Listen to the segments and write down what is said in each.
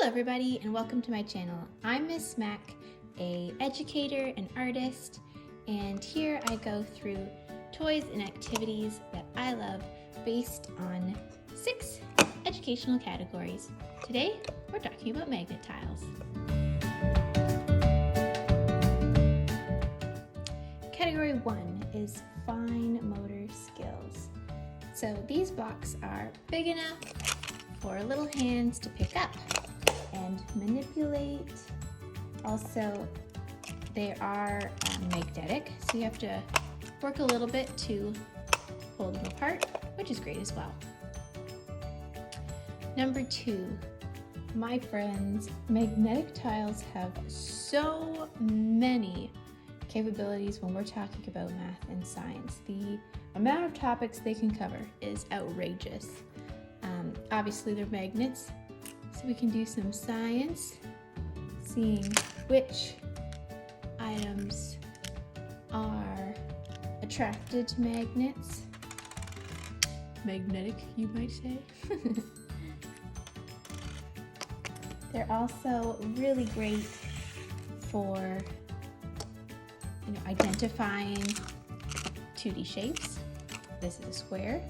Hello everybody and welcome to my channel. I'm Miss Mac, a educator and artist, and here I go through toys and activities that I love based on 6 educational categories. Today we're talking about magnet tiles. Category 1 is fine motor skills. So these blocks are big enough for little hands to pick up and manipulate. Also, they are magnetic, so you have to work a little bit to pull them apart, which is great as well. Number 2, my friends, magnetic tiles have so many capabilities when we're talking about math and science. The amount of topics they can cover is outrageous. Obviously they're magnets, so we can do some science, seeing which items are attracted to magnets. Magnetic, you might say. They're also really great for identifying 2D shapes. This is a square,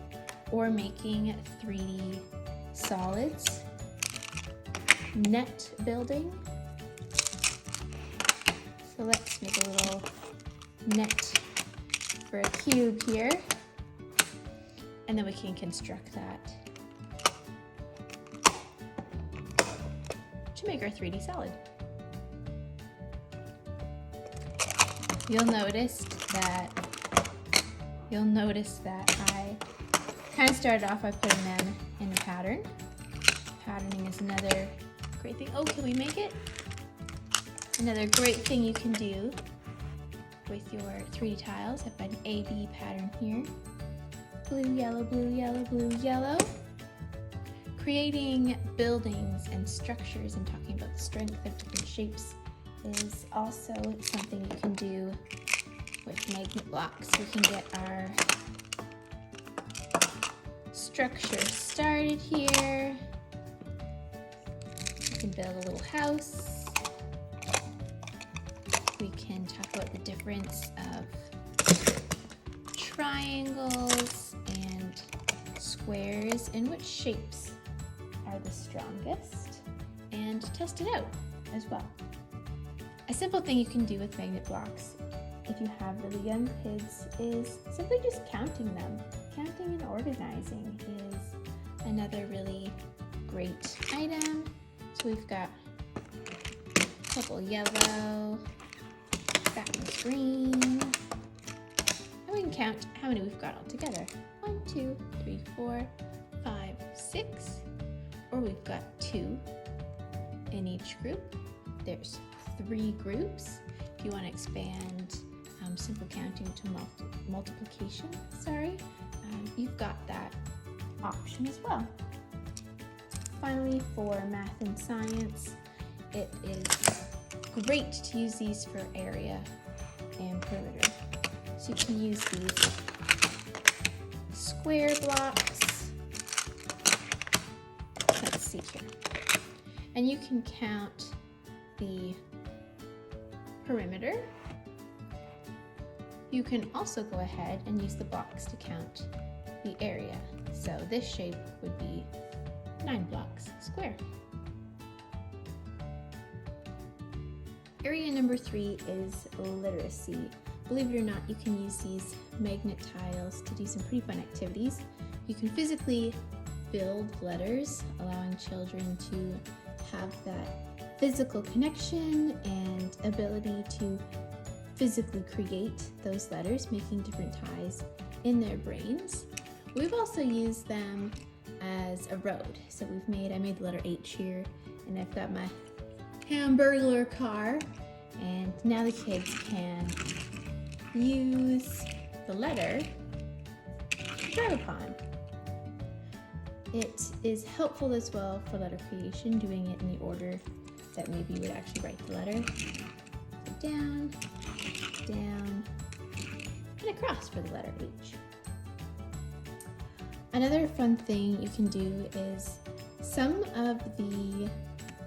or making 3D solids. Net building. So let's make a little net for a cube here, and then we can construct that to make our 3D solid. You'll notice that I kind of started off by putting them in a pattern. Patterning is another great thing. Oh, can we make it? Another great thing you can do with your 3D tiles. I've got an A-B pattern here. Blue, yellow, blue, yellow, blue, yellow. Creating buildings and structures and talking about the strength of different shapes is also something you can do with magnet blocks. We can get our structure started here. We can build a little house. We can talk about the difference of triangles and squares and which shapes are the strongest, and test it out as well. A simple thing you can do with magnet blocks if you have really young kids is simply just counting them. Counting and organizing is another really great item. So we've got a couple yellow, that one's green, and we can count how many we've got all together. 1, 2, 3, 4, 5, 6, or we've got 2 in each group. There's 3 groups. If you want to expand simple counting to multiplication, you've got that option as well. Finally, for math and science, it is great to use these for area and perimeter. So you can use these square blocks. Let's see here. And you can count the perimeter. You can also go ahead and use the blocks to count the area. So this shape would be 9 blocks square. Area number 3 is literacy. Believe it or not, you can use these magnet tiles to do some pretty fun activities. You can physically build letters, allowing children to have that physical connection and ability to physically create those letters, making different ties in their brains. We've also used them as a road. So I made the letter H here, and I've got my Hamburglar car, and now the kids can use the letter to drive upon. It is helpful as well for letter creation, doing it in the order that maybe you would actually write the letter. So down, down, and across for the letter H. Another fun thing you can do is some of the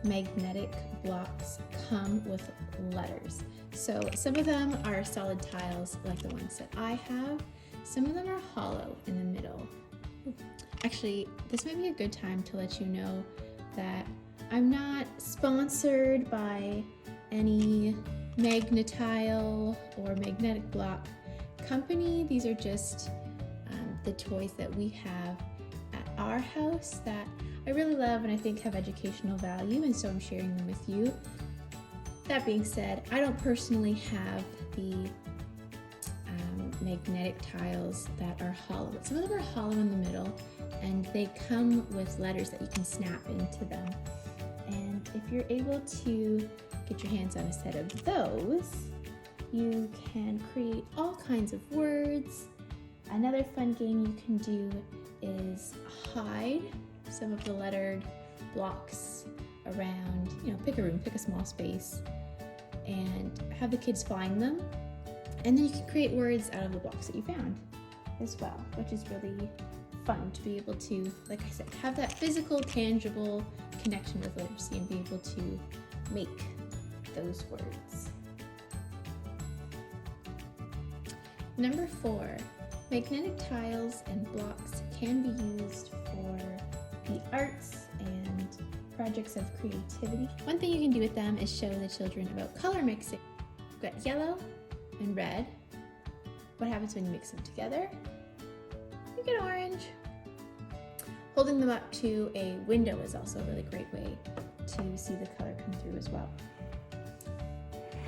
magnetic blocks come with letters. So some of them are solid tiles like the ones that I have. Some of them are hollow in the middle. Actually, this might be a good time to let you know that I'm not sponsored by any Magnetile or magnetic block company. These are just the toys that we have at our house that I really love and I think have educational value, and so I'm sharing them with you. That being said, I don't personally have the magnetic tiles that are hollow. Some of them are hollow in the middle and they come with letters that you can snap into them. And if you're able to get your hands on a set of those, you can create all kinds of words. Another fun game you can do is hide some of the lettered blocks around, pick a room, pick a small space, and have the kids find them. And then you can create words out of the blocks that you found as well, which is really fun to be able to, like I said, have that physical, tangible connection with literacy and be able to make those words. Number 4, magnetic tiles and blocks can be used for the arts and projects of creativity. One thing you can do with them is show the children about color mixing. We've got yellow and red. What happens when you mix them together? You get orange. Holding them up to a window is also a really great way to see the color come through as well.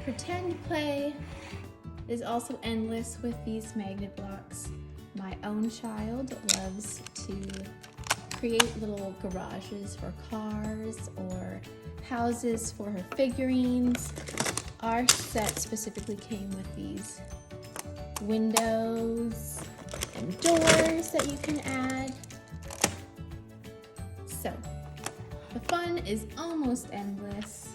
Pretend play is also endless with these magnet blocks. My own child loves to create little garages for cars or houses for her figurines. Our set specifically came with these windows and doors that you can add. So, the fun is almost endless.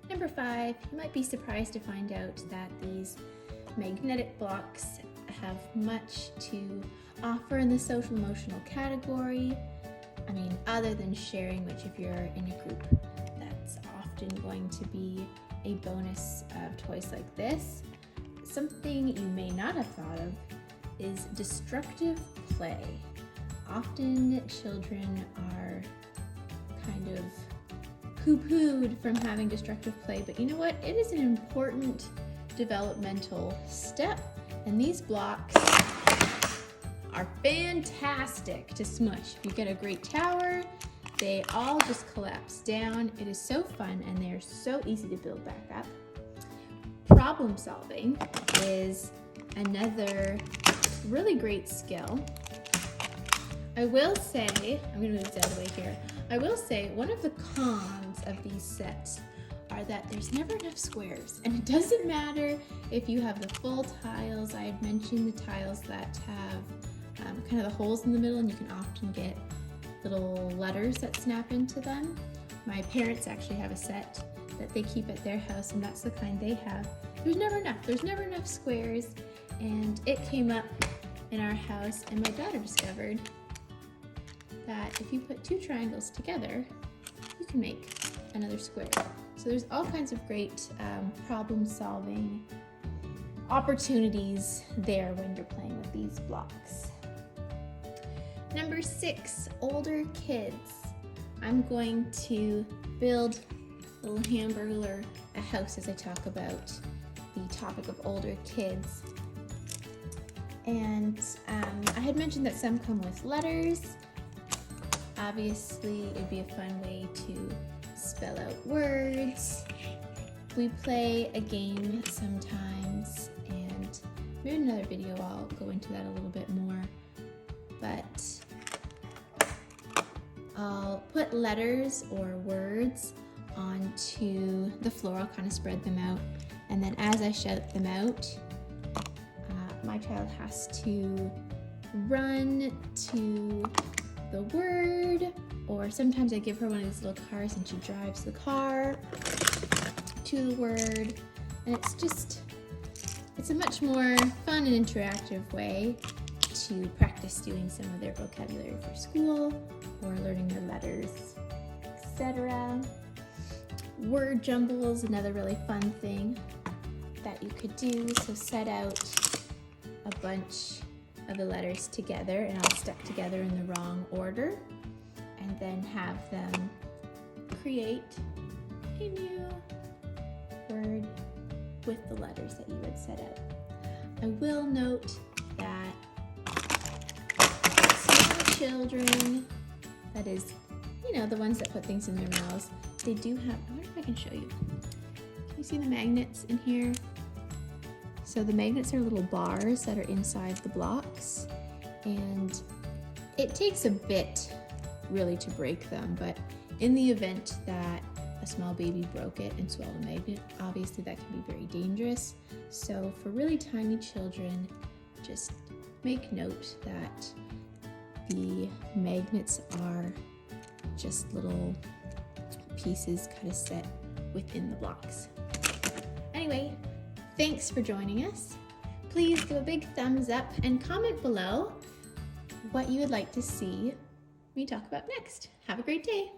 Number 5, you might be surprised to find out that these magnetic blocks have much to offer in the social emotional category. I mean, other than sharing, which if you're in a group, that's often going to be a bonus of toys like this. Something you may not have thought of is destructive play. Often children are kind of poo-pooed from having destructive play, but you know what? It is an important developmental step, and these blocks are fantastic to smush. If you get a great tower, they all just collapse down. It is so fun and they're so easy to build back up. Problem solving is another really great skill. I will say, I'm going to move this out of the way here. I will say one of the cons of these sets are that there's never enough squares, and it doesn't matter if you have the full tiles. I had mentioned the tiles that have kind of the holes in the middle, and you can often get little letters that snap into them. My parents actually have a set that they keep at their house, and that's the kind they have. There's never enough. There's never enough squares, and it came up in our house, and my daughter discovered that if you put 2 triangles together, you can make another square. So there's all kinds of great problem-solving opportunities there when you're playing with these blocks. Number 6, older kids. I'm going to build a little hamburger, a house, as I talk about the topic of older kids. And I had mentioned that some come with letters. Obviously, it'd be a fun way to spell out words. We play a game sometimes, and maybe in another video I'll go into that a little bit more. But I'll put letters or words onto the floor. I'll kind of spread them out, and then as I shout them out, my child has to run to the word, or sometimes I give her one of these little cars and she drives the car to the word, and it's a much more fun and interactive way to practice doing some of their vocabulary for school or learning their letters. etc. Word jumble is another really fun thing that you could do. So set out a bunch of the letters together and all stuck together in the wrong order, and then have them create a new word with the letters that you would set out. I will note that small children, that is, the ones that put things in their mouths, they do have, I wonder if I can show you. Can you see the magnets in here? So the magnets are little bars that are inside the blocks, and it takes a bit really to break them, but in the event that a small baby broke it and swallowed a magnet, obviously that can be very dangerous. So for really tiny children, just make note that the magnets are just little pieces kind of set within the blocks. Anyway, thanks for joining us. Please give a big thumbs up and comment below what you would like to see me talk about next. Have a great day.